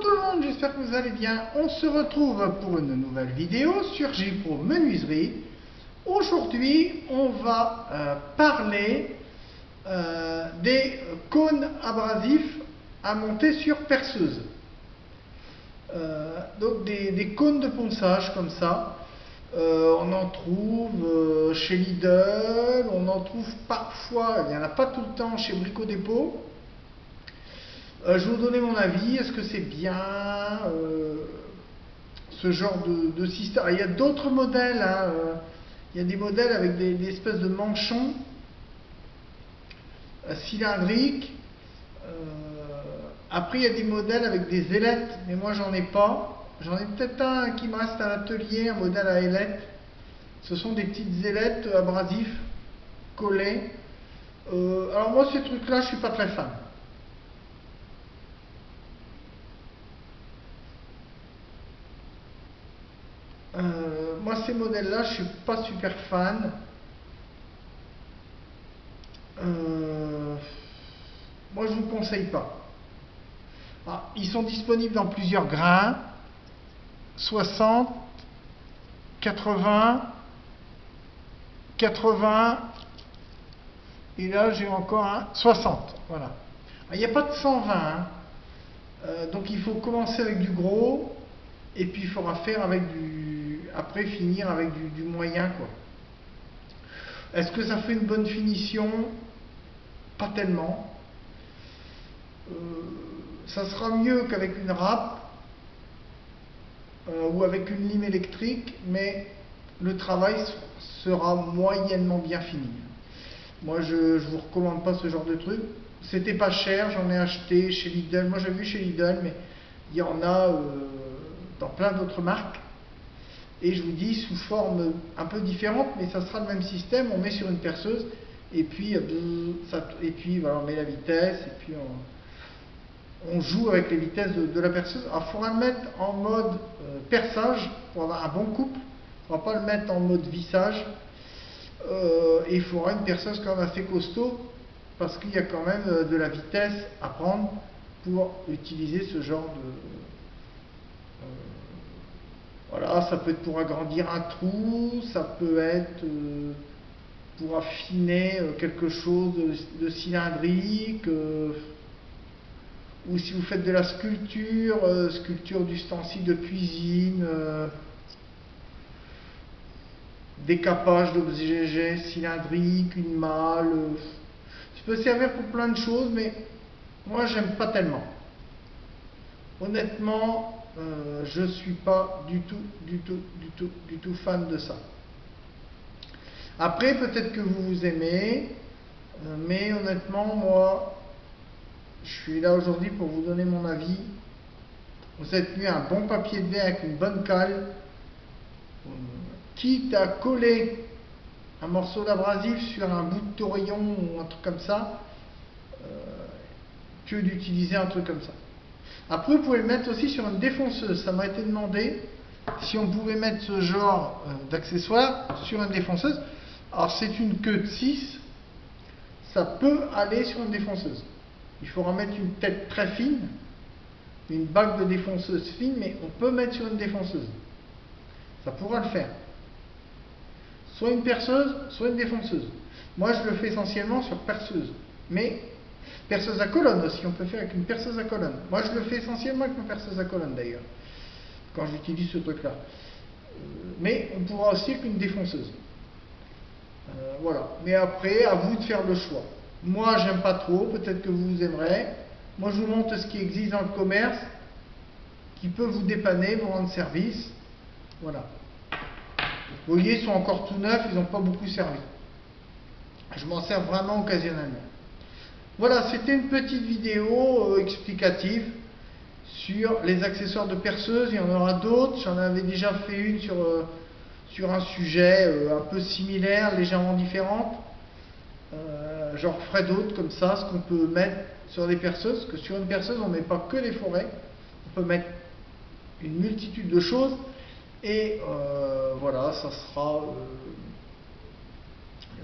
tout le monde, j'espère que vous allez bien. On se retrouve pour une nouvelle vidéo sur J-Pro Menuiserie. Aujourd'hui, on va parler des cônes abrasifs à monter sur perceuse. Donc des cônes de ponçage comme ça. On en trouve chez Lidl, on en trouve parfois, il n'y en a pas tout le temps chez Brico Dépôt. Je vais vous donner mon avis, est-ce que c'est bien ce genre de système? Il y a d'autres modèles, hein, il y a des modèles avec des espèces de manchons cylindriques. Après, il y a des modèles avec des ailettes, mais moi j'en ai pas. J'en ai peut-être un qui me reste à l'atelier, un modèle à ailettes. Ce sont des petites ailettes abrasifs collées. Alors moi, ces trucs-là, je suis pas très fan. Moi, ces modèles-là, je suis pas super fan. Moi, je vous conseille pas. Ah, ils sont disponibles dans plusieurs grains. 60, 80, 80, et là j'ai encore un 60. Voilà. Il n'y a pas de 120. Hein. Donc il faut commencer avec du gros, et puis il faudra faire avec après finir avec du moyen, quoi. Est-ce que ça fait une bonne finition? Pas tellement. Ça sera mieux qu'avec une râpe ou avec une lime électrique, mais le travail sera moyennement bien fini. Moi, je ne vous recommande pas ce genre de truc. C'était pas cher, j'en ai acheté chez Lidl. Moi, j'ai vu chez Lidl, mais il y en a dans plein d'autres marques. Et je vous dis, sous forme un peu différente, mais ça sera le même système. On met sur une perceuse, et puis, voilà, on met la vitesse, et puis on joue avec les vitesses de la perceuse. Alors, il faudra le mettre en mode perçage pour avoir un bon couple. Il ne faudra pas le mettre en mode vissage. Et il faudra une perceuse quand même assez costaud, parce qu'il y a quand même de la vitesse à prendre pour utiliser ce genre de... voilà, ça peut être pour agrandir un trou, ça peut être pour affiner quelque chose de cylindrique, ou si vous faites de la sculpture, sculpture d'ustensiles de cuisine, décapage d'objets cylindriques, une malle. Ça peut servir pour plein de choses, mais moi j'aime pas tellement. Honnêtement, je suis pas du tout fan de ça. Après, peut-être que vous aimez, mais honnêtement, moi, je suis là aujourd'hui pour vous donner mon avis. Vous êtes mis un bon papier de verre avec une bonne cale, quitte à coller un morceau d'abrasif sur un bout de taurillon ou un truc comme ça, que d'utiliser un truc comme ça. Après, vous pouvez le mettre aussi sur une défonceuse. Ça m'a été demandé si on pouvait mettre ce genre d'accessoire sur une défonceuse. Alors, c'est une queue de 6. Ça peut aller sur une défonceuse. Il faudra mettre une tête très fine, une bague de défonceuse fine, mais on peut mettre sur une défonceuse. Ça pourra le faire. Soit une perceuse, soit une défonceuse. Moi, je le fais essentiellement sur perceuse. Mais perceuse à colonne aussi, on peut faire avec une perceuse à colonne. Moi, je le fais essentiellement avec ma perceuse à colonne d'ailleurs, quand j'utilise ce truc-là. Mais on pourra aussi avec une défonceuse. Voilà. Mais après, à vous de faire le choix. Moi, j'aime pas trop, peut-être que vous aimerez. Moi, je vous montre ce qui existe dans le commerce, qui peut vous dépanner, vous rendre service. Voilà. Vous voyez, ils sont encore tout neufs, ils n'ont pas beaucoup servi. Je m'en sers vraiment occasionnellement. Voilà, c'était une petite vidéo explicative sur les accessoires de perceuse. Il y en aura d'autres. J'en avais déjà fait une sur un sujet un peu similaire, légèrement différente. J'en referai d'autres comme ça, ce qu'on peut mettre sur des perceuses. Parce que sur une perceuse, on ne met pas que les forêts. On peut mettre une multitude de choses. Et voilà, ça sera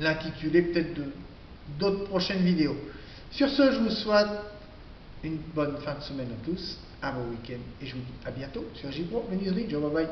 l'intitulé peut-être d'autres prochaines vidéos. Sur ce, je vous souhaite une bonne fin de semaine à tous, un bon week-end et je vous dis à bientôt sur JPro Menuiserie. Bye bye.